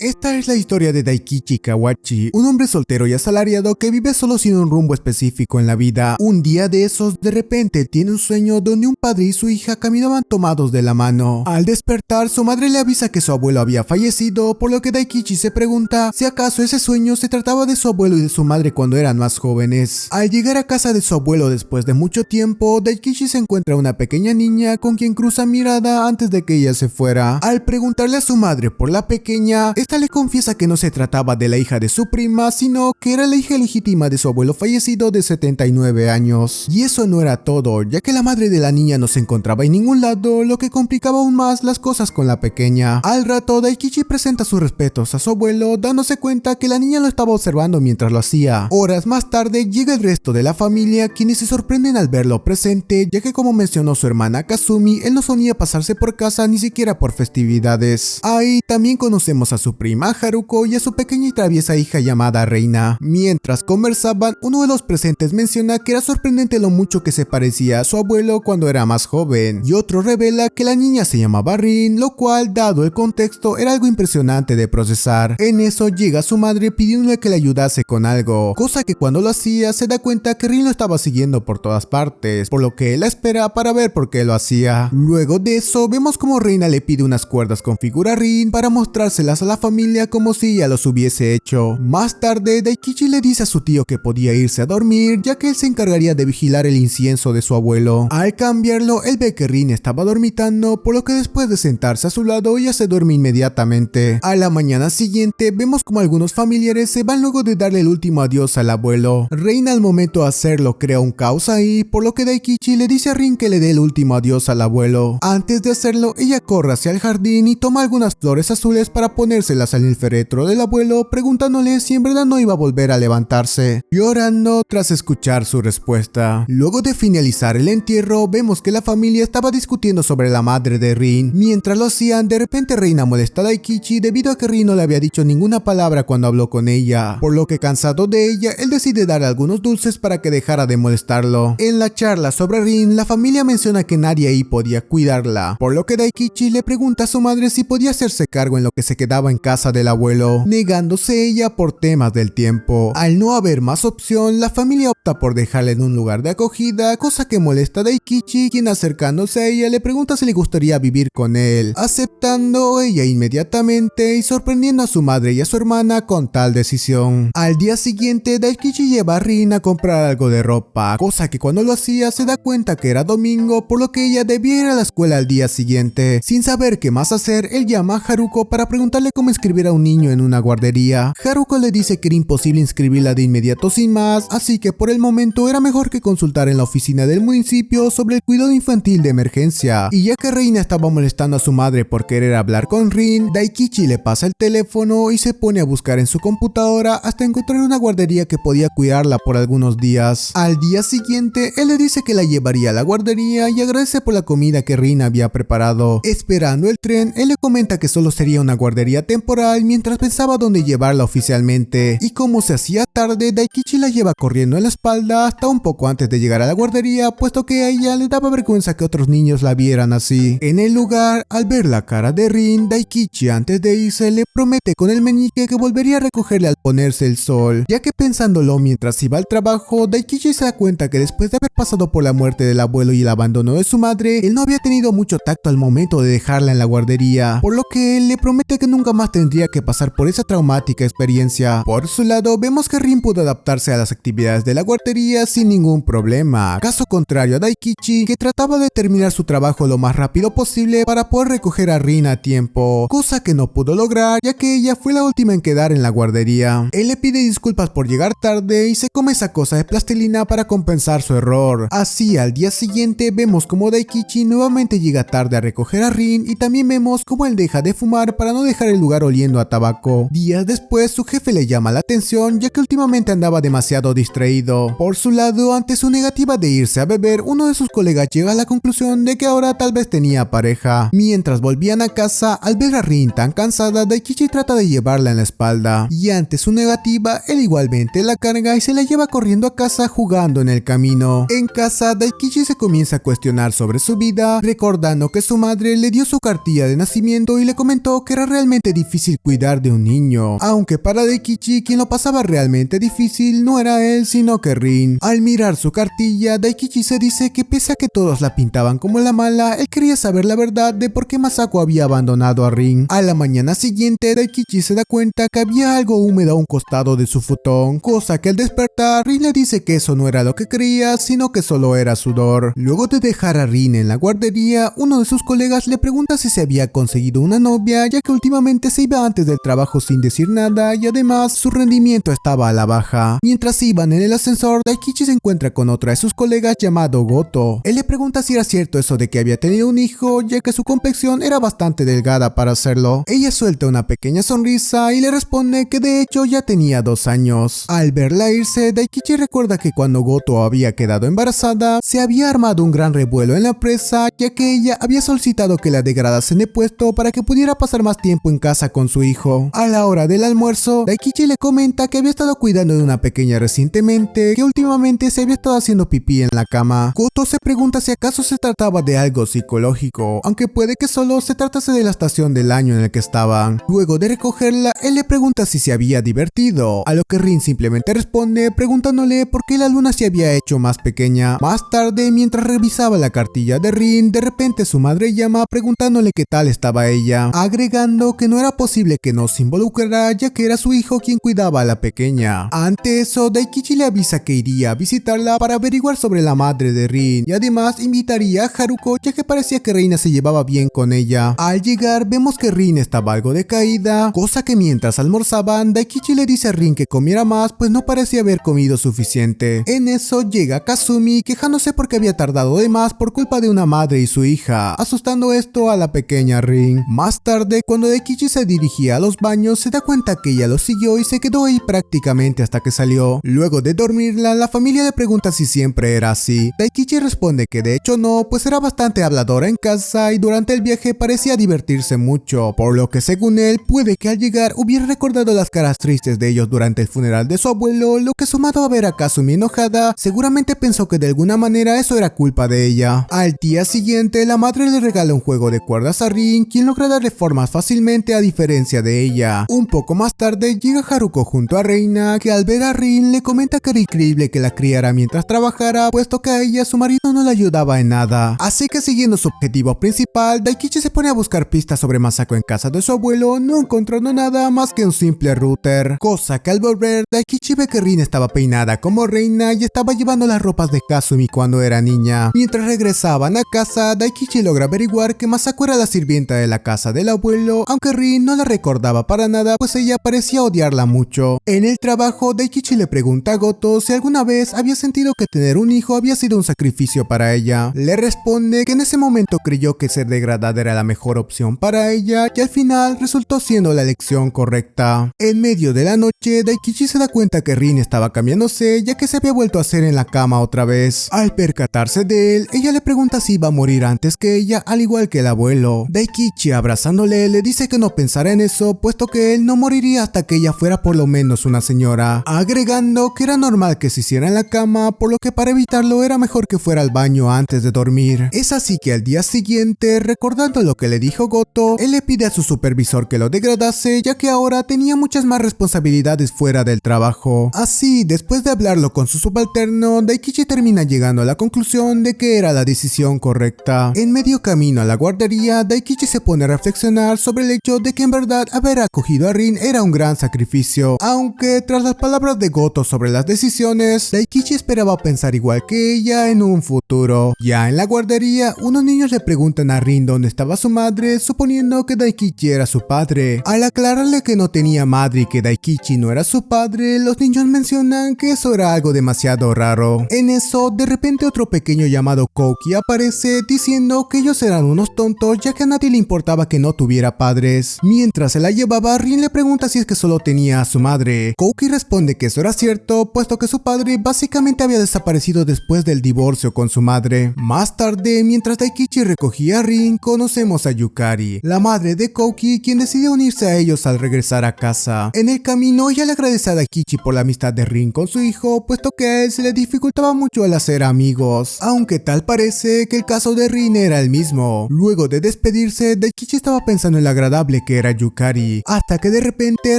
Esta es la historia de Daikichi Kawachi, un hombre soltero y asalariado que vive solo sin un rumbo específico en la vida. Un día de esos, de repente, tiene un sueño donde un padre y su hija caminaban tomados de la mano. Al despertar, su madre le avisa que su abuelo había fallecido, por lo que Daikichi se pregunta si acaso ese sueño se trataba de su abuelo y de su madre cuando eran más jóvenes. Al llegar a casa de su abuelo después de mucho tiempo, Daikichi se encuentra una pequeña niña con quien cruza mirada antes de que ella se fuera. Al preguntarle a su madre por la pequeña, esta le confiesa que no se trataba de la hija de su prima, sino que era la hija legítima de su abuelo fallecido de 79 años. Y eso no era todo, ya que la madre de la niña no se encontraba en ningún lado, lo que complicaba aún más las cosas con la pequeña. Al rato, Daikichi presenta sus respetos a su abuelo, dándose cuenta que la niña lo estaba observando mientras lo hacía. Horas más tarde, llega el resto de la familia, quienes se sorprenden al verlo presente, ya que como mencionó su hermana Kazumi, él no solía pasarse por casa ni siquiera por festividades. Ahí también conocemos a su prima Haruko y a su pequeña y traviesa hija llamada Reina. Mientras conversaban, uno de los presentes menciona que era sorprendente lo mucho que se parecía a su abuelo cuando era más joven, y otro revela que la niña se llamaba Rin, lo cual, dado el contexto, era algo impresionante de procesar. En eso llega su madre pidiéndole que le ayudase con algo, cosa que cuando lo hacía se da cuenta que Rin lo estaba siguiendo por todas partes, por lo que él la espera para ver por qué lo hacía. Luego de eso, vemos como Reina le pide unas cuerdas con figura Rin para mostrárselas a la familia como si ya los hubiese hecho. Más tarde, Daikichi le dice a su tío que podía irse a dormir, ya que él se encargaría de vigilar el incienso de su abuelo. Al cambiarlo, él ve que Rin estaba dormitando, por lo que después de sentarse a su lado, ella se duerme inmediatamente. A la mañana siguiente, vemos como algunos familiares se van luego de darle el último adiós al abuelo. Reina al momento de hacerlo crea un caos ahí, por lo que Daikichi le dice a Rin que le dé el último adiós al abuelo. Antes de hacerlo, ella corre hacia el jardín y toma algunas flores azules para ponérselas al féretro del abuelo, preguntándole si en verdad no iba a volver a levantarse, llorando tras escuchar su respuesta. Luego de finalizar el entierro, vemos que la familia estaba discutiendo sobre la madre de Rin. Mientras lo hacían, de repente Reina molesta a Daikichi debido a que Rin no le había dicho ninguna palabra cuando habló con ella, por lo que cansado de ella, él decide darle algunos dulces para que dejara de molestarlo. En la charla sobre Rin, la familia menciona que nadie ahí podía cuidarla, por lo que Daikichi le pregunta a su madre si podía hacerse cargo en lo que se quedaba en casa del abuelo, negándose ella por temas del tiempo. Al no haber más opción, la familia opta por dejarla en un lugar de acogida, cosa que molesta a Daikichi, quien acercándose a ella le pregunta si le gustaría vivir con él, aceptando ella inmediatamente y sorprendiendo a su madre y a su hermana con tal decisión. Al día siguiente, Daikichi lleva a Rin a comprar algo de ropa, cosa que cuando lo hacía se da cuenta que era domingo, por lo que ella debía ir a la escuela al día siguiente. Sin saber qué más hacer, él llama a Haruko para preguntarle cómo inscribir a un niño en una guardería. Haruko le dice que era imposible inscribirla de inmediato sin más, así que por el momento era mejor que consultar en la oficina del municipio sobre el cuidado infantil de emergencia. Y ya que Reina estaba molestando a su madre por querer hablar con Rin, Daikichi le pasa el teléfono y se pone a buscar en su computadora hasta encontrar una guardería que podía cuidarla por algunos días. Al día siguiente, él le dice que la llevaría a la guardería y agradece por la comida que Rin había preparado. Esperando el tren, él le comenta que solo sería una guardería temporal mientras pensaba dónde llevarla oficialmente, y como se hacía tarde, Daikichi la lleva corriendo en la espalda hasta un poco antes de llegar a la guardería, puesto que a ella le daba vergüenza que otros niños la vieran así. En el lugar, al ver la cara de Rin, Daikichi antes de irse le promete con el meñique que volvería a recogerle al ponerse el sol, ya que pensándolo mientras iba al trabajo, Daikichi se da cuenta que después de haber pasado por la muerte del abuelo y el abandono de su madre, él no había tenido mucho tacto al momento de dejarla en la guardería, por lo que él le promete que nunca más tendría que pasar por esa traumática experiencia. Por su lado, vemos que Rin pudo adaptarse a las actividades de la guardería sin ningún problema, caso contrario a Daikichi, que trataba de terminar su trabajo lo más rápido posible para poder recoger a Rin a tiempo, cosa que no pudo lograr ya que ella fue la última en quedar en la guardería. Él le pide disculpas por llegar tarde y se come esa cosa de plastilina para compensar su error. Así, al día siguiente vemos como Daikichi nuevamente llega tarde a recoger a Rin, y también vemos como él deja de fumar para no dejar el lugar oliendo a tabaco. Días después, su jefe le llama la atención ya que últimamente andaba demasiado distraído. Por su lado, ante su negativa de irse a beber, uno de sus colegas llega a la conclusión de que ahora tal vez tenía pareja. Mientras volvían a casa, al ver a Rin tan cansada, Daikichi trata de llevarla en la espalda, y ante su negativa, él igualmente la carga y se la lleva corriendo a casa jugando en el camino. En casa, Daikichi se comienza a cuestionar sobre su vida, recordando que su madre le dio su cartilla de nacimiento y le comentó que era realmente difícil difícil cuidar de un niño, aunque para Daikichi quien lo pasaba realmente difícil no era él sino que Rin. Al mirar su cartilla, Daikichi se dice que pese a que todos la pintaban como la mala, él quería saber la verdad de por qué Masako había abandonado a Rin. A la mañana siguiente, Daikichi se da cuenta que había algo húmedo a un costado de su futón, cosa que al despertar, Rin le dice que eso no era lo que creía, sino que solo era sudor. Luego de dejar a Rin en la guardería, uno de sus colegas le pregunta si se había conseguido una novia, ya que últimamente se iba antes del trabajo sin decir nada y además su rendimiento estaba a la baja. Mientras iban en el ascensor, Daikichi se encuentra con otra de sus colegas llamado Goto. Él le pregunta si era cierto eso de que había tenido un hijo, ya que su complexión era bastante delgada para hacerlo. Ella suelta una pequeña sonrisa y le responde que de hecho ya tenía 2 años. Al verla irse, Daikichi recuerda que cuando Goto había quedado embarazada, se había armado un gran revuelo en la empresa, ya que ella había solicitado que la degradasen de puesto para que pudiera pasar más tiempo en casa con su hijo. A la hora del almuerzo, Daikichi le comenta que había estado cuidando de una pequeña recientemente, que últimamente se había estado haciendo pipí en la cama. Goto se pregunta si acaso se trataba de algo psicológico, aunque puede que solo se tratase de la estación del año en el que estaban. Luego de recogerla, él le pregunta si se había divertido, a lo que Rin simplemente responde preguntándole por qué la luna se había hecho más pequeña. Más tarde, mientras revisaba la cartilla de Rin, de repente su madre llama preguntándole qué tal estaba ella, agregando que no era posible que no se involucrara ya que era su hijo quien cuidaba a la pequeña. Ante eso, Daikichi le avisa que iría a visitarla para averiguar sobre la madre de Rin y además invitaría a Haruko ya que parecía que Reina se llevaba bien con ella. Al llegar, vemos que Rin estaba algo decaída, cosa que mientras almorzaban, Daikichi le dice a Rin que comiera más pues no parecía haber comido suficiente. En eso llega Kazumi quejándose porque había tardado de más por culpa de una madre y su hija, asustando esto a la pequeña Rin. Más tarde, cuando Daikichi se dirigía a los baños, se da cuenta que ella lo siguió y se quedó ahí prácticamente hasta que salió. Luego de dormirla, la familia le pregunta si siempre era así. Daikichi responde que de hecho no, pues era bastante habladora en casa y durante el viaje parecía divertirse mucho, por lo que según él, puede que al llegar hubiera recordado las caras tristes de ellos durante el funeral de su abuelo, lo que sumado a ver a Kazumi enojada, seguramente pensó que de alguna manera eso era culpa de ella. Al día siguiente, la madre le regala un juego de cuerdas a Rin, quien logra darle formas fácilmente a diferencia de ella. Un poco más tarde llega Haruko junto a Reina, que al ver a Rin le comenta que era increíble que la criara mientras trabajara, puesto que a ella su marido no le ayudaba en nada. Así que siguiendo su objetivo principal, Daikichi se pone a buscar pistas sobre Masako en casa de su abuelo, no encontrando nada más que un simple router, cosa que al volver, Daikichi ve que Rin estaba peinada como Reina y estaba llevando las ropas de Kazumi cuando era niña. Mientras regresaban a casa, Daikichi logra averiguar que Masako era la sirvienta de la casa del abuelo, aunque Rin no la recordaba para nada pues ella parecía odiarla mucho. En el trabajo, Daikichi le pregunta a Goto si alguna vez había sentido que tener un hijo había sido un sacrificio para ella. Le responde que en ese momento creyó que ser degradada era la mejor opción para ella y al final resultó siendo la elección correcta. En medio de la noche, Daikichi se da cuenta que Rin estaba cambiándose ya que se había vuelto a hacer en la cama otra vez. Al percatarse de él, ella le pregunta si iba a morir antes que ella, al igual que el abuelo. Daikichi, abrazándole, le dice que no pensara en eso, puesto que él no moriría hasta que ella fuera por lo menos una señora, agregando que era normal que se hiciera en la cama, por lo que para evitarlo era mejor que fuera al baño antes de dormir. Es así que al día siguiente, recordando lo que le dijo Goto, él le pide a su supervisor que lo degradase, ya que ahora tenía muchas más responsabilidades fuera del trabajo. Así, después de hablarlo con su subalterno, Daikichi termina llegando a la conclusión de que era la decisión correcta. En medio camino a la guardería, Daikichi se pone a reflexionar sobre el hecho de que en verdad haber acogido a Rin era un gran sacrificio, aunque tras las palabras de Goto sobre las decisiones, Daikichi esperaba pensar igual que ella en un futuro. Ya en la guardería, unos niños le preguntan a Rin dónde estaba su madre, suponiendo que Daikichi era su padre. Al aclararle que no tenía madre y que Daikichi no era su padre, los niños mencionan que eso era algo demasiado raro. En eso, de repente otro pequeño llamado Kouki aparece diciendo que ellos eran unos tontos ya que a nadie le importaba que no tuviera padres. Mientras se la llevaba, Rin le pregunta si es que solo tenía a su madre. Kouki responde que eso era cierto, puesto que su padre básicamente había desaparecido después del divorcio con su madre. Más tarde, mientras Daikichi recogía a Rin, conocemos a Yukari, la madre de Kouki, quien decide unirse a ellos al regresar a casa. En el camino, ella le agradece a Daikichi por la amistad de Rin con su hijo, puesto que a él se le dificultaba mucho el hacer amigos, aunque tal parece que el caso de Rin era el mismo. Luego de despedirse, Daikichi estaba pensando en lo agradable que que era Yukari, hasta que de repente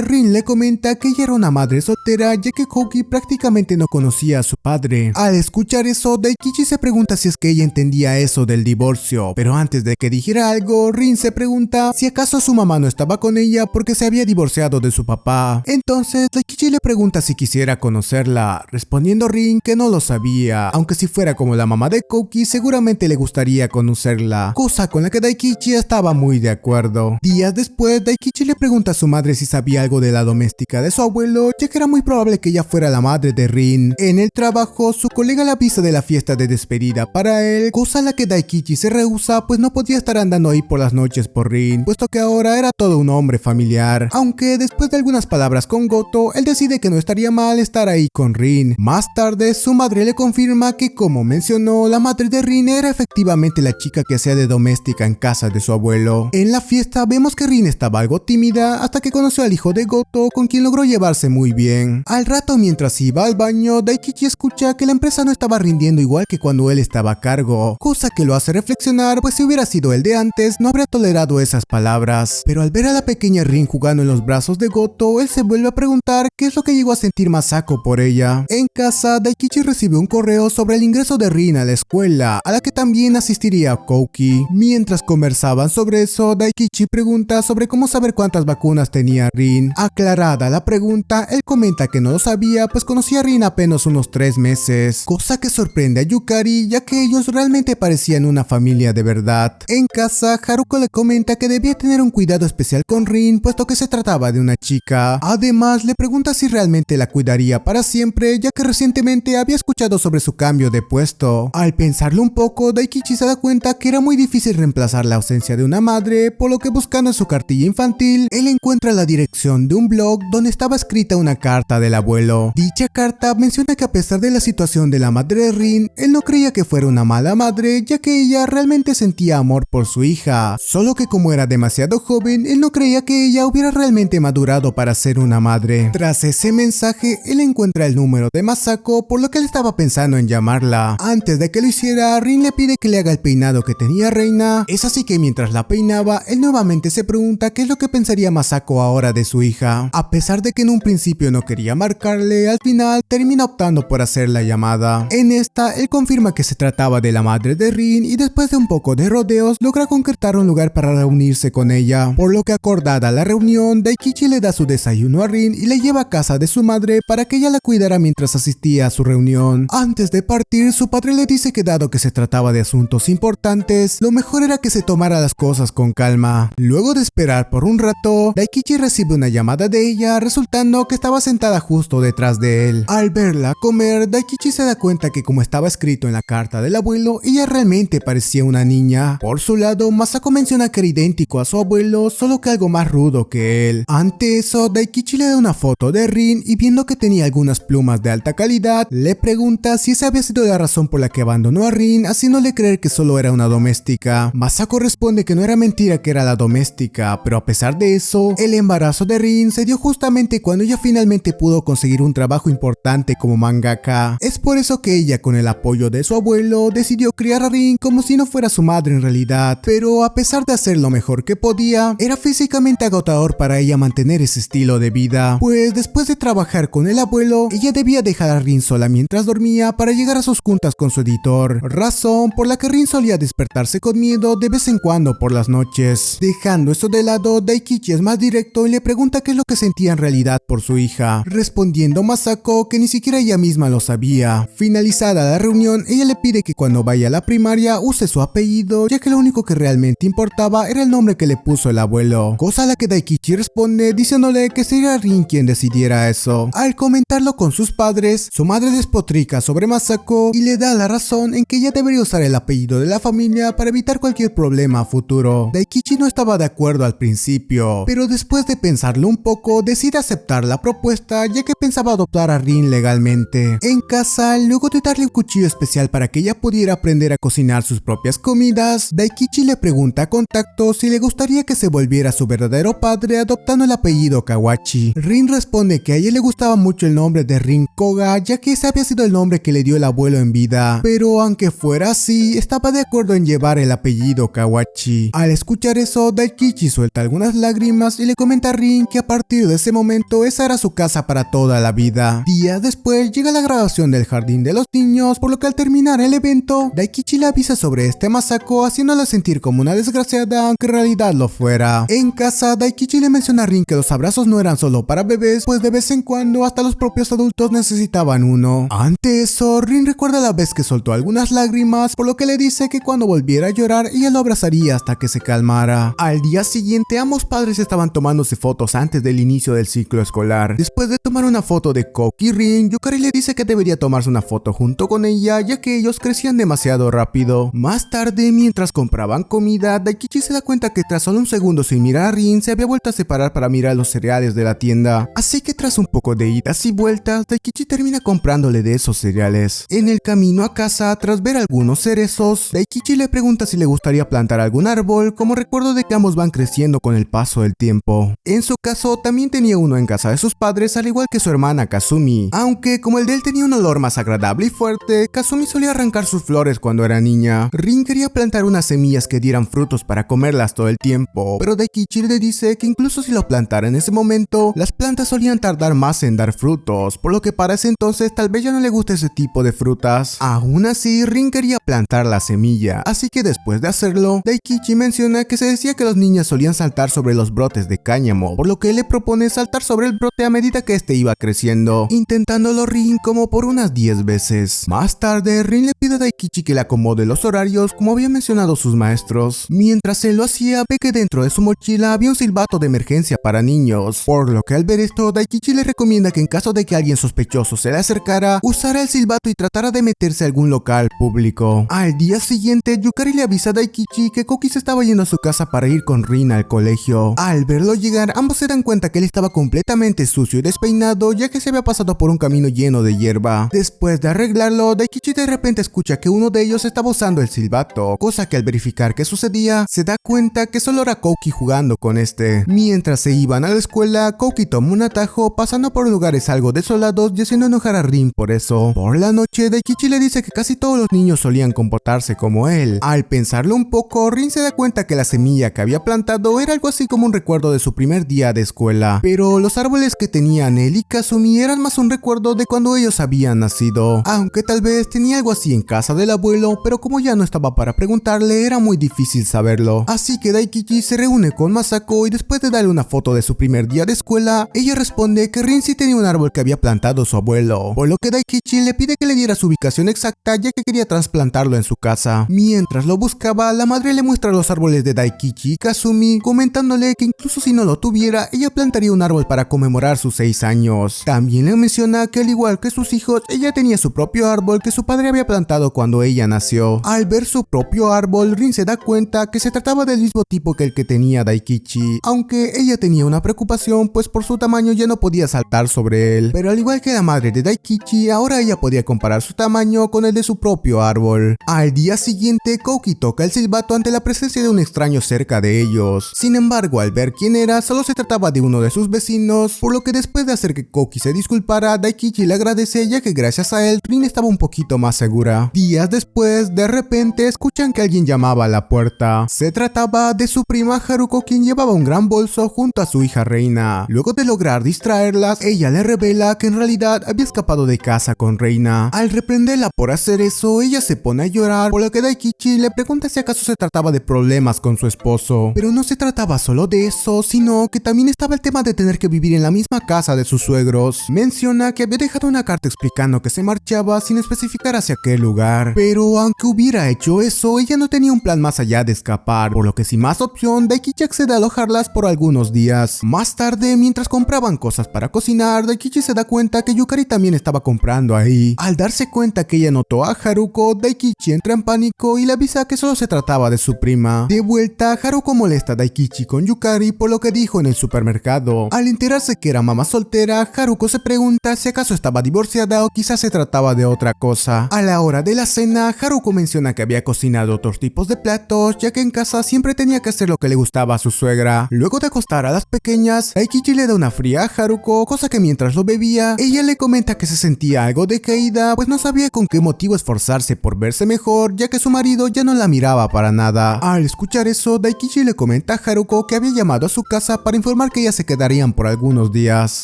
Rin le comenta que ella era una madre soltera ya que Kouki prácticamente no conocía a su padre. Al escuchar eso, Daikichi se pregunta si es que ella entendía eso del divorcio, pero antes de que dijera algo, Rin se pregunta si acaso su mamá no estaba con ella porque se había divorciado de su papá. Entonces Daikichi le pregunta si quisiera conocerla, respondiendo Rin que no lo sabía, aunque si fuera como la mamá de Kouki seguramente le gustaría conocerla, cosa con la que Daikichi estaba muy de acuerdo. Días después, Daikichi le pregunta a su madre si sabía algo de la doméstica de su abuelo, ya que era muy probable que ella fuera la madre de Rin. En el trabajo, su colega le avisa de la fiesta de despedida para él, cosa a la que Daikichi se rehúsa, pues no podía estar andando ahí por las noches por Rin, puesto que ahora era todo un hombre familiar. Aunque después de algunas palabras con Goto, él decide que no estaría mal estar ahí con Rin. Más tarde, su madre le confirma que, como mencionó, la madre de Rin era efectivamente la chica que hacía de doméstica en casa de su abuelo. En la fiesta vemos que Rin estaba algo tímida hasta que conoció al hijo de Goto, con quien logró llevarse muy bien. Al rato, mientras iba al baño, Daikichi escucha que la empresa no estaba rindiendo igual que cuando él estaba a cargo, cosa que lo hace reflexionar, pues si hubiera sido el de antes no habría tolerado esas palabras. Pero al ver a la pequeña Rin jugando en los brazos de Goto, él se vuelve a preguntar qué es lo que llegó a sentir Masako por ella. En casa, Daikichi recibe un correo sobre el ingreso de Rin a la escuela, a la que también asistiría Kouki. Mientras conversaban sobre eso, Daikichi pregunta sobre cómo saber cuántas vacunas tenía Rin. Aclarada la pregunta, él comenta que no lo sabía, pues conocía a Rin apenas unos 3 meses, cosa que sorprende a Yukari, ya que ellos realmente parecían una familia de verdad. En casa, Haruko le comenta que debía tener un cuidado especial con Rin, puesto que se trataba de una chica. Además, le pregunta si realmente la cuidaría para siempre, ya que recientemente había escuchado sobre su cambio de puesto. Al pensarlo un poco, Daikichi se da cuenta que era muy difícil reemplazar la ausencia de una madre, por lo que buscando en su cartilla infantil, él encuentra la dirección de un blog donde estaba escrita una carta del abuelo. Dicha carta menciona que a pesar de la situación de la madre de Rin, él no creía que fuera una mala madre, ya que ella realmente sentía amor por su hija, solo que como era demasiado joven, él no creía que ella hubiera realmente madurado para ser una madre. Tras ese mensaje, él encuentra el número de Masako, por lo que él estaba pensando en llamarla. Antes de que lo hiciera, Rin le pide que le haga el peinado que tenía Reina. Es así que mientras la peinaba, él nuevamente se pregunta qué es lo que pensaría Masako ahora de su hija. A pesar de que en un principio no quería marcarle, al final termina optando por hacer la llamada. En esta, él confirma que se trataba de la madre de Rin y después de un poco de rodeos, logra concretar un lugar para reunirse con ella. Por lo que acordada la reunión, Daikichi le da su desayuno a Rin y le lleva a casa de su madre para que ella la cuidara mientras asistía a su reunión. Antes de partir, su padre le dice que dado que se trataba de asuntos importantes, lo mejor era que se tomara las cosas con calma. Luego de esperar por un rato, Daikichi recibe una llamada de ella, resultando que estaba sentada justo detrás de él. Al verla comer, Daikichi se da cuenta que como estaba escrito en la carta del abuelo, ella realmente parecía una niña. Por su lado, Masako menciona que era idéntico a su abuelo, solo que algo más rudo que él. Ante eso, Daikichi le da una foto de Rin y viendo que tenía algunas plumas de alta calidad, le pregunta si esa había sido la razón por la que abandonó a Rin, haciéndole creer que solo era una doméstica. Masako responde que no era mentira que era la doméstica, pero a pesar de eso, el embarazo de Rin se dio justamente cuando ella finalmente pudo conseguir un trabajo importante como mangaka. Es por eso que ella, con el apoyo de su abuelo, decidió criar a Rin como si no fuera su madre en realidad, pero a pesar de hacer lo mejor que podía, era físicamente agotador para ella mantener ese estilo de vida, pues después de trabajar con el abuelo, ella debía dejar a Rin sola mientras dormía para llegar a sus juntas con su editor, razón por la que Rin solía despertarse con miedo de vez en cuando por las noches. Dejando eso de lado, Daikichi es más directo y le pregunta qué es lo que sentía en realidad por su hija, respondiendo Masako que ni siquiera ella misma lo sabía. Finalizada la reunión, ella le pide que cuando vaya a la primaria use su apellido, ya que lo único que realmente importaba era el nombre que le puso el abuelo, cosa a la que Daikichi responde diciéndole que sería Rin quien decidiera eso. Al comentarlo con sus padres, su madre despotrica sobre Masako y le da la razón en que ella debería usar el apellido de la familia para evitar cualquier problema a futuro. Daikichi no estaba de acuerdo al principio, pero después de pensarlo un poco, decide aceptar la propuesta, ya que pensaba adoptar a Rin legalmente. En casa, luego de darle un cuchillo especial para que ella pudiera aprender a cocinar sus propias comidas, Daikichi le pregunta a Contacto si le gustaría que se volviera su verdadero padre adoptando el apellido Kawachi. Rin responde que a ella le gustaba mucho el nombre de Rin Koga, ya que ese había sido el nombre que le dio el abuelo en vida, pero aunque fuera así, estaba de acuerdo en llevar el apellido Kawachi. Al escuchar eso, Daikichi suelta suelta algunas lágrimas y le comenta a Rin que a partir de ese momento esa era su casa para toda la vida. Días después llega la grabación del jardín de los niños, por lo que al terminar el evento, Daikichi le avisa sobre este Masako, haciéndola sentir como una desgraciada, aunque en realidad lo fuera. En casa, Daikichi le menciona a Rin que los abrazos no eran solo para bebés, pues de vez en cuando hasta los propios adultos necesitaban uno. Ante eso, Rin recuerda la vez que soltó algunas lágrimas, por lo que le dice que cuando volviera a llorar, ella lo abrazaría hasta que se calmara. Al día siguiente, ambos padres estaban tomándose fotos antes del inicio del ciclo escolar. Después de tomar una foto de Koki y Rin, Yukari le dice que debería tomarse una foto junto con ella, ya que ellos crecían demasiado rápido. Más tarde, mientras compraban comida, Daikichi se da cuenta que tras solo un segundo sin mirar a Rin, se había vuelto a separar para mirar los cereales de la tienda. Así que tras un poco de idas y vueltas, Daikichi termina comprándole de esos cereales. En el camino a casa, tras ver algunos cerezos, Daikichi le pregunta si le gustaría plantar algún árbol, como recuerdo de que ambos van creciendo con el paso del tiempo. En su caso, también tenía uno en casa de sus padres, al igual que su hermana Kazumi. Aunque como el de él tenía un olor más agradable y fuerte, Kazumi solía arrancar sus flores cuando era niña. Rin quería plantar unas semillas que dieran frutos para comerlas todo el tiempo, pero Daikichi le dice que incluso si lo plantara en ese momento, las plantas solían tardar más en dar frutos, por lo que para ese entonces tal vez ya no le guste ese tipo de frutas. Aún así, Rin quería plantar la semilla, así que después de hacerlo, Daikichi menciona que se decía que los niños solían saltar sobre los brotes de cáñamo, por lo que él le propone saltar sobre el brote a medida que este iba creciendo, intentándolo Rin como por unas 10 veces. Más tarde, Rin le pide a Daikichi que le acomode los horarios como habían mencionado sus maestros. Mientras él lo hacía, ve que dentro de su mochila había un silbato de emergencia para niños, por lo que al ver esto, Daikichi le recomienda que en caso de que alguien sospechoso se le acercara, usara el silbato y tratara de meterse a algún local público. Al día siguiente, Yukari le avisa a Daikichi que Koki se estaba yendo a su casa para ir con Rin al colegio. Al verlo llegar, ambos se dan cuenta que él estaba completamente sucio y despeinado, ya que se había pasado por un camino lleno de hierba. Después de arreglarlo, Daikichi de repente escucha que uno de ellos estaba usando el silbato, cosa que al verificar qué sucedía, se da cuenta que solo era Koki jugando con este. Mientras se iban a la escuela, Koki toma un atajo, pasando por lugares algo desolados y haciendo enojar a Rin por eso. Por la noche, Daikichi le dice que casi todos los niños solían comportarse como él. Al pensarlo un poco, Rin se da cuenta que la semilla que había plantado era algo así como un recuerdo de su primer día de escuela, pero los árboles que tenían él y Kazumi eran más un recuerdo de cuando ellos habían nacido, aunque tal vez tenía algo así en casa del abuelo, pero como ya no estaba para preguntarle, era muy difícil saberlo. Así que Daikichi se reúne con Masako y después de darle una foto de su primer día de escuela, ella responde que Rin sí tenía un árbol que había plantado su abuelo, por lo que Daikichi le pide que le diera su ubicación exacta, ya que quería trasplantarlo en su casa. Mientras lo buscaba, la madre le muestra los árboles de Daikichi y Kazumi, comentándole que incluso si no lo tuviera, ella plantaría un árbol para conmemorar sus 6 años. También le menciona que al igual que sus hijos, ella tenía su propio árbol que su padre había plantado cuando ella nació. Al ver su propio árbol, Rin se da cuenta que se trataba del mismo tipo que el que tenía Daikichi, aunque ella tenía una preocupación, pues por su tamaño ya no podía saltar sobre él. Pero al igual que la madre de Daikichi, ahora ella podía comparar su tamaño con el de su propio árbol. Al día siguiente, Koki toca el silbato ante la presencia de un extraño cerca de ellos. Sin embargo, al ver quién era, solo se trataba de uno de sus vecinos, por lo que después de hacer que Koki se disculpara, Daikichi le agradece, ya que gracias a él, Rin estaba un poquito más segura. Días después, de repente, escuchan que alguien llamaba a la puerta. Se trataba de su prima Haruko, quien llevaba un gran bolso junto a su hija Reina. Luego de lograr distraerlas, ella le revela que en realidad había escapado de casa con Reina. Al reprenderla por hacer eso, ella se pone a llorar, por lo que Daikichi le pregunta si acaso se trataba de problemas con su esposo. Pero no se trataba solo de eso, sino que también estaba el tema de tener que vivir en la misma casa de sus suegros. Menciona que había dejado una carta explicando que se marchaba sin especificar hacia qué lugar. Pero aunque hubiera hecho eso, ella no tenía un plan más allá de escapar, por lo que sin más opción, Daikichi accede a alojarlas por algunos días. Más tarde, mientras compraban cosas para cocinar, Daikichi se da cuenta que Yukari también estaba comprando ahí. Al darse cuenta que ella notó a Haruko, Daikichi entra en pánico y le avisa que solo se trataba de su prima. De vuelta, Haruko molesta a Daikichi con Yukari por lo que dijo en el supermercado. Al enterarse que era mamá soltera, Haruko se pregunta si acaso estaba divorciada o quizás se trataba de otra cosa. A la hora de la cena, Haruko menciona que había cocinado otros tipos de platos, ya que en casa siempre tenía que hacer lo que le gustaba a su suegra. Luego de acostar a las pequeñas, Daikichi le da una fría a Haruko, cosa que mientras lo bebía, ella le comenta que se sentía algo decaída, pues no sabía con qué motivo esforzarse por verse mejor, ya que su marido ya no la miraba para nada. Al escuchar eso, Daikichi le comenta a a Haruko que había llamado a su casa para informar que ellas se quedarían por algunos días,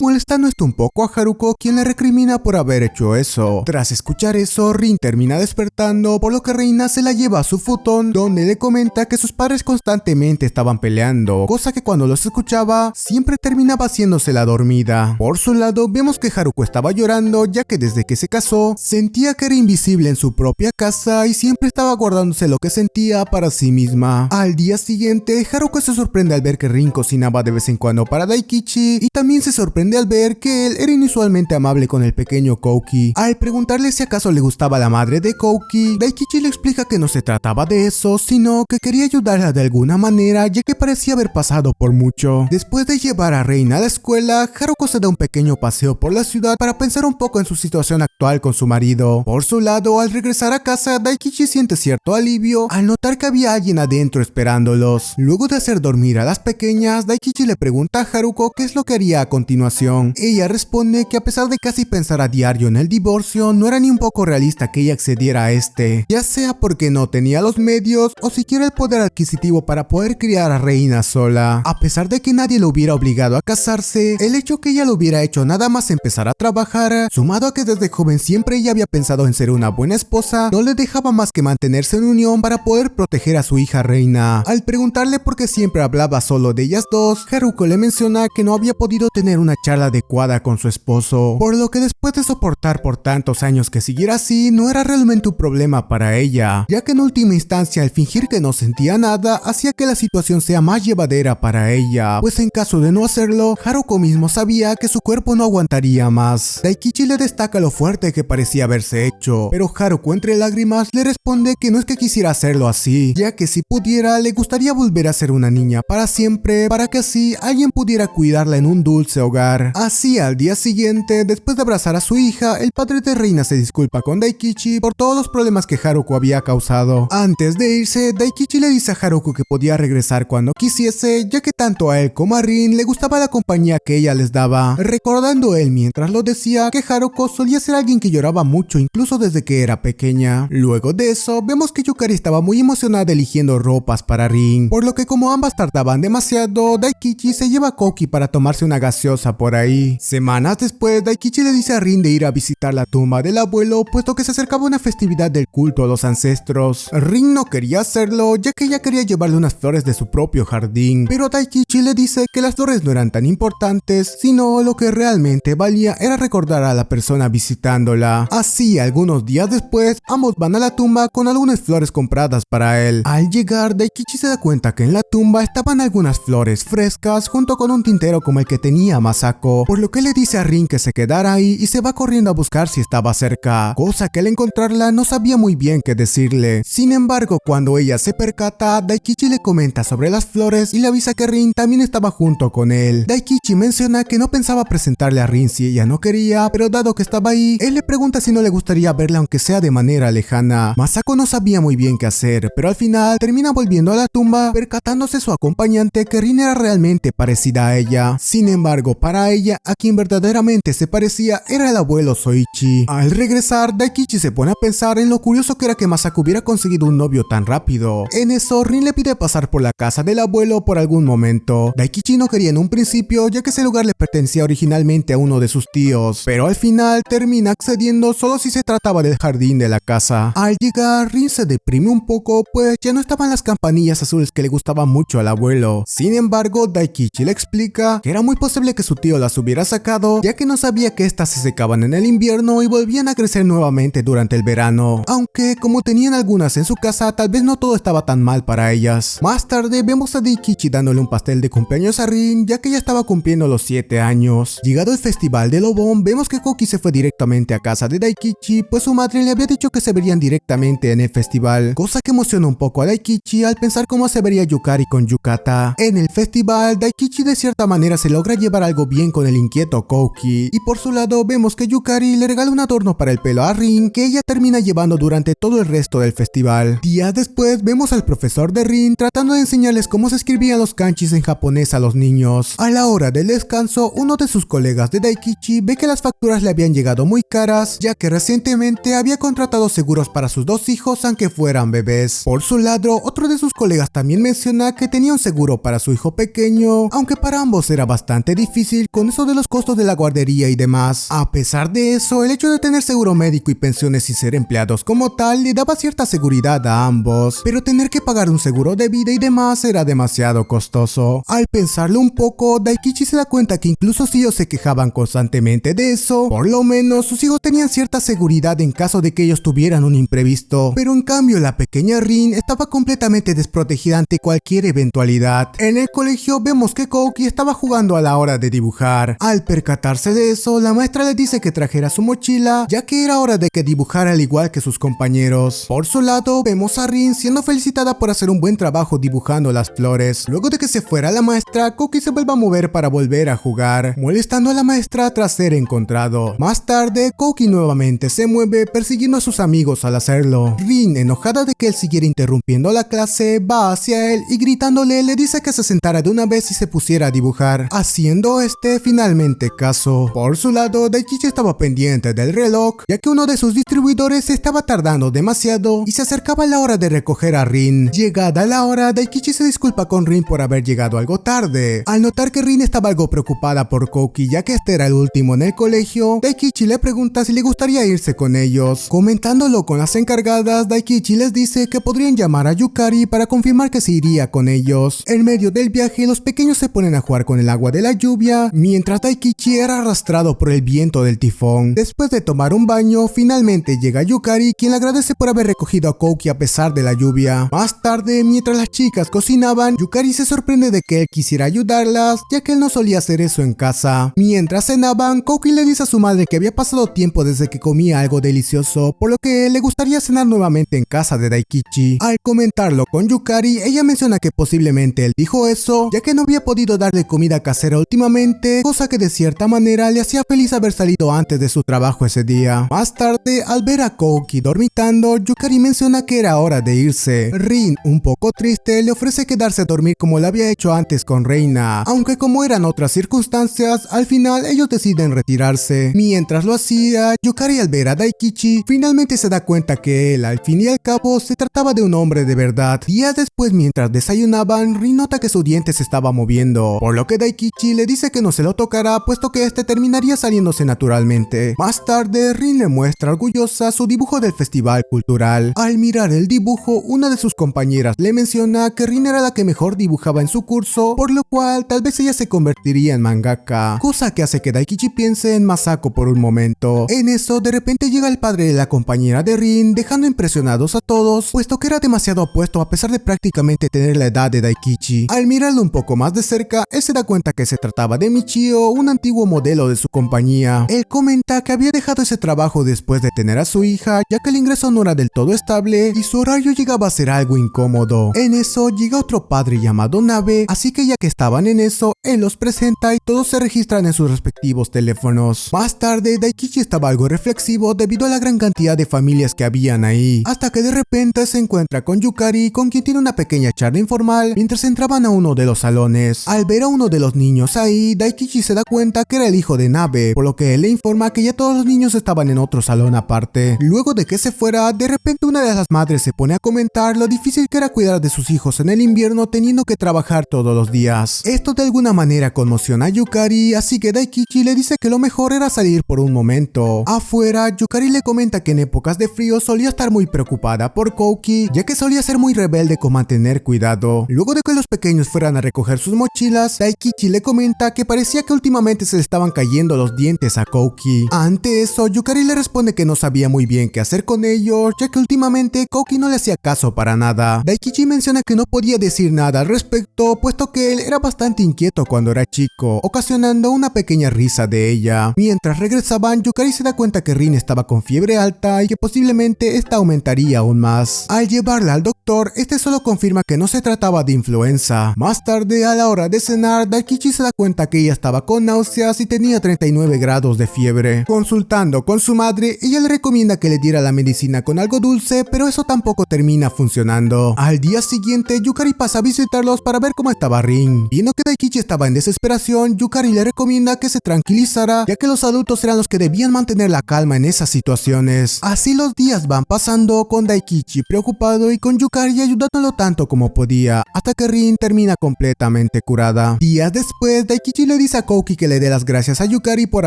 molestando esto un poco a Haruko, quien le recrimina por haber hecho eso. Tras escuchar eso, Rin termina despertando, por lo que Reina se la lleva a su futón, donde le comenta que sus padres constantemente estaban peleando, cosa que cuando los escuchaba, siempre terminaba haciéndose la dormida. Por su lado, vemos que Haruko estaba llorando, ya que desde que se casó, sentía que era invisible en su propia casa y siempre estaba guardándose lo que sentía para sí misma. Al día siguiente, Haruko se sorprende al ver que Rin cocinaba de vez en cuando para Daikichi, y también se sorprende al ver que él era inusualmente amable con el pequeño Kouki. Al preguntarle si acaso le gustaba la madre de Kouki, Daikichi le explica que no se trataba de eso, sino que quería ayudarla de alguna manera, ya que parecía haber pasado por mucho. Después de llevar a Reina a la escuela, Haruko se da un pequeño paseo por la ciudad para pensar un poco en su situación actual con su marido. Por su lado, al regresar a casa, Daikichi siente cierto alivio al notar que había alguien adentro esperándolos. Luego de hacer dormir a las pequeñas, Daikichi le pregunta a Haruko qué es lo que haría a continuación. Ella responde que a pesar de casi pensar a diario en el divorcio, no era ni un poco realista que ella accediera a este, ya sea porque no tenía los medios o siquiera el poder adquisitivo para poder criar a Reina sola. A pesar de que nadie lo hubiera obligado a casarse, el hecho que ella lo hubiera hecho nada más empezar a trabajar, sumado a que desde joven siempre ella había pensado en ser una buena esposa, no le dejaba más que mantenerse en unión para poder proteger a su hija Reina. Al preguntarle por qué siempre hablaba solo de ellas dos, Haruko le menciona que no había podido tener una charla adecuada con su esposo, por lo que después de soportar por tantos años que siguiera así, no era realmente un problema para ella, ya que en última instancia el fingir que no sentía nada hacía que la situación sea más llevadera para ella, pues en caso de no hacerlo, Haruko mismo sabía que su cuerpo no aguantaría más. Daikichi le destaca lo fuerte que parecía haberse hecho, pero Haruko entre lágrimas le responde que no es que quisiera hacerlo así, ya que si pudiera le gustaría volver a ser una niña para siempre, para que así alguien pudiera cuidarla en un dulce hogar. Así al día siguiente, después de abrazar a su hija, el padre de Reina se disculpa con Daikichi por todos los problemas que Haruko había causado. Antes de irse, Daikichi le dice a Haruko que podía regresar cuando quisiese, ya que tanto a él como a Rin le gustaba la compañía que ella les daba, recordando él mientras lo decía que Haruko solía ser alguien que lloraba mucho incluso desde que era pequeña. Luego de eso, vemos que Yukari estaba muy emocionada eligiendo ropas para Rin, por lo que como ambas tardaban demasiado, Daikichi se lleva a Kouki para tomarse una gaseosa por ahí. Semanas después, Daikichi le dice a Rin de ir a visitar la tumba del abuelo, puesto que se acercaba una festividad del culto a los ancestros. Rin no quería hacerlo, ya que ella quería llevarle unas flores de su propio jardín, pero Daikichi le dice que las flores no eran tan importantes, sino lo que realmente valía era recordar a la persona visitándola. Así, algunos días después, ambos van a la tumba con algunas flores compradas para él. Al llegar, Daikichi se da cuenta que en la tumba estaban algunas flores frescas junto con un tintero como el que tenía Masako, por lo que le dice a Rin que se quedara ahí y se va corriendo a buscar si estaba cerca, cosa que al encontrarla no sabía muy bien qué decirle. Sin embargo, cuando ella se percata, Daikichi le comenta sobre las flores y le avisa que Rin también estaba junto con él. Daikichi menciona que no pensaba presentarle a Rin si ella no quería, pero dado que estaba ahí, él le pregunta si no le gustaría verla aunque sea de manera lejana. Masako no sabía muy bien qué hacer, pero al final termina volviendo a la tumba, percatándose su acompañante que Rin era realmente parecida a ella. Sin embargo, para ella, a quien verdaderamente se parecía era el abuelo Soichi. Al regresar, Daikichi se pone a pensar en lo curioso que era que Masako hubiera conseguido un novio tan rápido. En eso, Rin le pide pasar por la casa del abuelo por algún momento. Daikichi no quería en un principio, ya que ese lugar le pertenecía originalmente a uno de sus tíos, pero al final termina accediendo solo si se trataba del jardín de la casa. Al llegar, Rin se deprime un poco, pues ya no estaban las campanillas azules que le gustaban mucho al abuelo. Sin embargo, Daikichi le explica que era muy posible que su tío las hubiera sacado, ya que no sabía que estas se secaban en el invierno y volvían a crecer nuevamente durante el verano, aunque como tenían algunas en su casa, tal vez no todo estaba tan mal para ellas. Más tarde vemos a Daikichi dándole un pastel de cumpleaños a Rin, ya que ella estaba cumpliendo los 7 años. Llegado el festival de Lobón, vemos que Kouki se fue directamente a casa de Daikichi, pues su madre le había dicho que se verían directamente en el festival, cosa que emociona un poco a Daikichi al pensar cómo se vería Yukari con Yukata. En el festival, Daikichi de cierta manera se logra llevar algo bien con el inquieto Kouki, y por su lado vemos que Yukari le regala un adorno para el pelo a Rin, que ella termina llevando durante todo el resto del festival. Días después vemos al profesor de Rin tratando de enseñarles cómo se escribían los kanjis en japonés a los niños. A la hora del descanso, uno de sus colegas de Daikichi ve que las facturas le habían llegado muy caras, ya que recientemente había contratado seguros para sus 2 hijos aunque fueran bebés. Por su lado, otro de sus colegas también menciona que tenía un seguro para su hijo pequeño, aunque para ambos era bastante difícil con eso de los costos de la guardería y demás. A pesar de eso, el hecho de tener seguro médico y pensiones y ser empleados como tal le daba cierta seguridad a ambos, pero tener que pagar un seguro de vida y demás era demasiado costoso. Al pensarlo un poco, Daikichi se da cuenta que incluso si ellos se quejaban constantemente de eso, por lo menos sus hijos tenían cierta seguridad en caso de que ellos tuvieran un imprevisto, pero en cambio la pequeña Rin estaba completamente desprotegida ante cualquier eventualidad. En el colegio vemos que Kouki estaba jugando a la hora de dibujar. Al percatarse de eso, la maestra le dice que trajera su mochila, ya que era hora de que dibujara al igual que sus compañeros. Por su lado, vemos a Rin siendo felicitada por hacer un buen trabajo dibujando las flores. Luego de que se fuera la maestra, Kouki se vuelve a mover para volver a jugar, molestando a la maestra tras ser encontrado. Más tarde, Kouki nuevamente se mueve persiguiendo a sus amigos al hacerlo. Rin, enojada de que él siguiera interrumpiendo la clase, va hacia él y gritándole le dice que se sentara de una vez y se pusiera a dibujar, haciendo finalmente caso. Por su lado, Daikichi estaba pendiente del reloj, ya que uno de sus distribuidores estaba tardando demasiado y se acercaba la hora de recoger a Rin. Llegada la hora, Daikichi se disculpa con Rin por haber llegado algo tarde. Al notar que Rin estaba algo preocupada por Kouki, ya que este era el último en el colegio, Daikichi le pregunta si le gustaría irse con ellos. Comentándolo con las encargadas, Daikichi les dice que podrían llamar a Yukari para confirmar que se iría con ellos. En medio del viaje, los pequeños se ponen a jugar con el agua de la lluvia, mientras Daikichi era arrastrado por el viento del tifón. Después de tomar un baño, finalmente llega Yukari, quien le agradece por haber recogido a Kouki a pesar de la lluvia. Más tarde, mientras las chicas cocinaban, Yukari se sorprende de que él quisiera ayudarlas, ya que él no solía hacer eso en casa. Mientras cenaban, Kouki le dice a su madre que había pasado tiempo desde que comía algo delicioso, por lo que le gustaría cenar nuevamente en casa de Daikichi. Al comentarlo con Yukari, ella menciona que posiblemente él dijo eso, ya que no había podido darle comida casera últimamente, cosa que de cierta manera le hacía feliz haber salido antes de su trabajo ese día. Más tarde, al ver a Kouki dormitando, Yukari menciona que era hora de irse. Rin, un poco triste, le ofrece quedarse a dormir como lo había hecho antes con Reina, aunque como eran otras circunstancias, al final ellos deciden retirarse. Mientras lo hacía, Yukari al ver a Daikichi, finalmente se da cuenta que él, al fin y al cabo, se trataba de un hombre de verdad. Días después, mientras desayunaban, Rin nota que su diente se estaba moviendo, por lo que Daikichi le dice que no se lo tocará, puesto que terminaría saliéndose naturalmente. Más tarde, Rin le muestra orgullosa su dibujo del festival cultural. Al mirar el dibujo, una de sus compañeras le menciona que Rin era la que mejor dibujaba en su curso, por lo cual tal vez ella se convertiría en mangaka, cosa que hace que Daikichi piense en Masako por un momento. En eso, de repente llega el padre de la compañera de Rin, dejando impresionados a todos, puesto que era demasiado apuesto a pesar de prácticamente tener la edad de Daikichi. Al mirarlo un poco más de cerca, él se da cuenta que se trataba de Michio, un antiguo modelo de su compañía. Él comenta que había dejado ese trabajo después de tener a su hija, ya que el ingreso no era del todo estable y su horario llegaba a ser algo incómodo. En eso llega otro padre llamado Nabe, así que ya que estaban en eso, él los presenta y todos se registran en sus respectivos teléfonos. Más tarde, Daikichi estaba algo reflexivo debido a la gran cantidad de familias que habían ahí, hasta que de repente se encuentra con Yukari, con quien tiene una pequeña charla informal mientras entraban a uno de los salones. Al ver a uno de los niños ahí, Daikichi se da cuenta que era el hijo de Nabe, por lo que él le informa que ya todos los niños estaban en otro salón aparte. Luego de que se fuera, de repente una de las madres se pone a comentar lo difícil que era cuidar de sus hijos en el invierno teniendo que trabajar todos los días. Esto de alguna manera conmociona a Yukari, así que Daikichi le dice que lo mejor era salir por un momento. Afuera, Yukari le comenta que en épocas de frío solía estar muy preocupada por Kouki, ya que solía ser muy rebelde con mantener cuidado. Luego de que los pequeños fueran a recoger sus mochilas, Daikichi le comenta que parecía que últimamente se le estaban cayendo los dientes a Kouki. Ante eso, Yukari le responde que no sabía muy bien qué hacer con ellos, ya que últimamente Kouki no le hacía caso para nada. Daikichi menciona que no podía decir nada al respecto, puesto que él era bastante inquieto cuando era chico, ocasionando una pequeña risa de ella. Mientras regresaban, Yukari se da cuenta que Rin estaba con fiebre alta y que posiblemente esta aumentaría aún más. Al llevarla al doctor, solo confirma que no se trataba de influenza. Más tarde, a la hora de cenar, Daikichi se da cuenta que ella estaba con náuseas y tenía 39 grados de fiebre. Consultando con su madre, ella le recomienda que le diera la medicina con algo dulce, pero eso tampoco termina funcionando. Al día siguiente, Yukari pasa a visitarlos para ver cómo estaba Rin. Viendo que Daikichi estaba en desesperación, Yukari le recomienda que se tranquilizara, ya que los adultos eran los que debían mantener la calma en esas situaciones. Así los días van pasando, con Daikichi preocupado y con Yukari ayudándolo tanto como podía. día, hasta que Rin termina completamente curada. Días después, Daikichi le dice a Kouki que le dé las gracias a Yukari por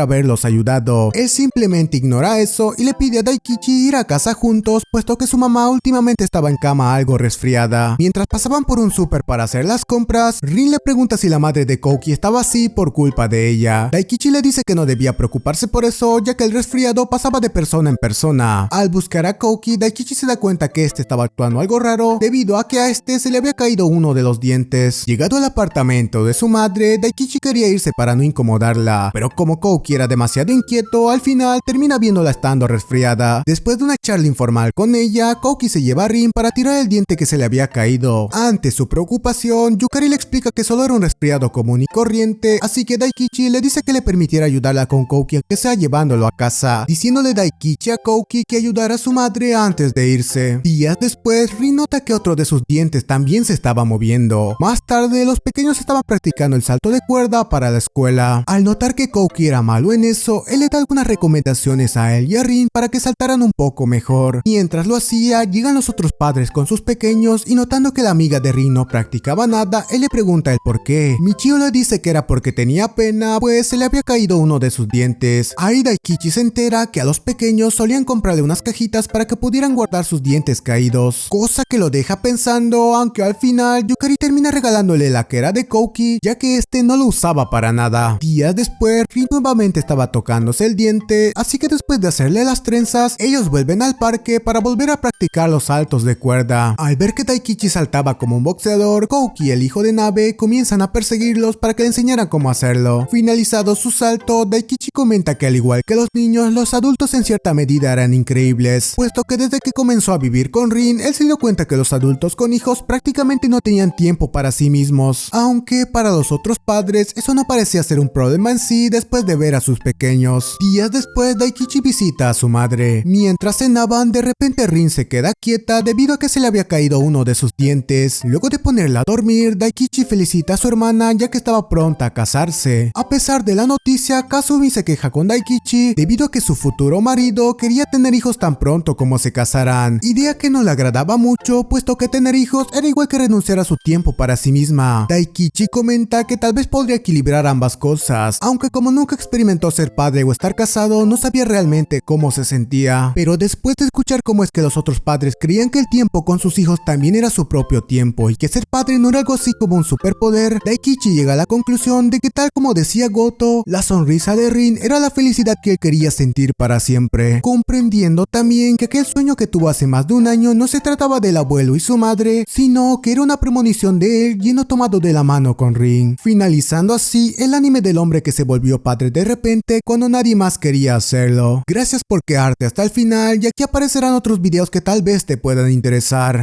haberlos ayudado. Él simplemente ignora eso y le pide a Daikichi ir a casa juntos, puesto que su mamá últimamente estaba en cama algo resfriada. Mientras pasaban por un súper para hacer las compras, Rin le pregunta si la madre de Kouki estaba así por culpa de ella. Daikichi le dice que no debía preocuparse por eso, ya que el resfriado pasaba de persona en persona. Al buscar a Kouki, Daikichi se da cuenta que este estaba actuando algo raro, debido a que a este se le había caído uno de los dientes. Llegado al apartamento de su madre, Daikichi quería irse para no incomodarla, pero como Kouki era demasiado inquieto, al final termina viéndola estando resfriada. Después de una charla informal con ella, Kouki se lleva a Rin para tirar el diente que se le había caído. Ante su preocupación, Yukari le explica que solo era un resfriado común y corriente, así que Daikichi le dice que le permitiera ayudarla con Kouki aunque sea llevándolo a casa, diciéndole Daikichi a Kouki que ayudara a su madre antes de irse. Días después, Rin nota que otro de sus dientes también se estaba moviendo. Más tarde, los pequeños estaban practicando el salto de cuerda para la escuela. Al notar que Kouki era malo en eso, él le da algunas recomendaciones a él y a Rin para que saltaran un poco mejor. Mientras lo hacía, llegan los otros padres con sus pequeños y notando que la amiga de Rin no practicaba nada, él le pregunta el por qué. Michio le dice que era porque tenía pena, pues se le había caído uno de sus dientes. Ahí Daikichi se entera que a los pequeños solían comprarle unas cajitas para que pudieran guardar sus dientes caídos, cosa que lo deja pensando, aunque al final Yukari termina regalándole la que era de Kouki, ya que este no lo usaba para nada. Días después, Rin nuevamente estaba tocándose el diente, así que después de hacerle las trenzas, ellos vuelven al parque para volver a practicar los saltos de cuerda. Al ver que Daikichi saltaba como un boxeador, Kouki, el hijo de Nabe, comienzan a perseguirlos para que le enseñaran cómo hacerlo. Finalizado su salto, Daikichi comenta que al igual que los niños, los adultos en cierta medida eran increíbles, puesto que desde que comenzó a vivir con Rin, él se dio cuenta que los adultos con hijos prácticamente no tenían tiempo para sí mismos, aunque para los otros padres eso no parecía ser un problema en sí después de ver a sus pequeños. Días después, Daikichi visita a su madre. Mientras cenaban, de repente Rin se queda quieta debido a que se le había caído uno de sus dientes. Luego de ponerla a dormir, Daikichi felicita a su hermana ya que estaba pronta a casarse. A pesar de la noticia, Kazumi se queja con Daikichi debido a que su futuro marido quería tener hijos tan pronto como se casaran, idea que no le agradaba mucho, puesto que tener hijos era igual que renunciar a su tiempo para sí misma. Daikichi comenta que tal vez podría equilibrar ambas cosas, aunque como nunca experimentó ser padre o estar casado, no sabía realmente cómo se sentía. Pero después de escuchar cómo es que los otros padres creían que el tiempo con sus hijos también era su propio tiempo y que ser padre no era algo así como un superpoder, Daikichi llega a la conclusión de que tal como decía Goto, la sonrisa de Rin era la felicidad que él quería sentir para siempre, comprendiendo también que aquel sueño que tuvo hace más de un año no se trataba del abuelo y su madre, sino que era una premonición de él y no tomado de la mano con Rin, finalizando así el anime del hombre que se volvió padre de repente cuando nadie más quería hacerlo. Gracias por quedarte hasta el final y aquí aparecerán otros videos que tal vez te puedan interesar.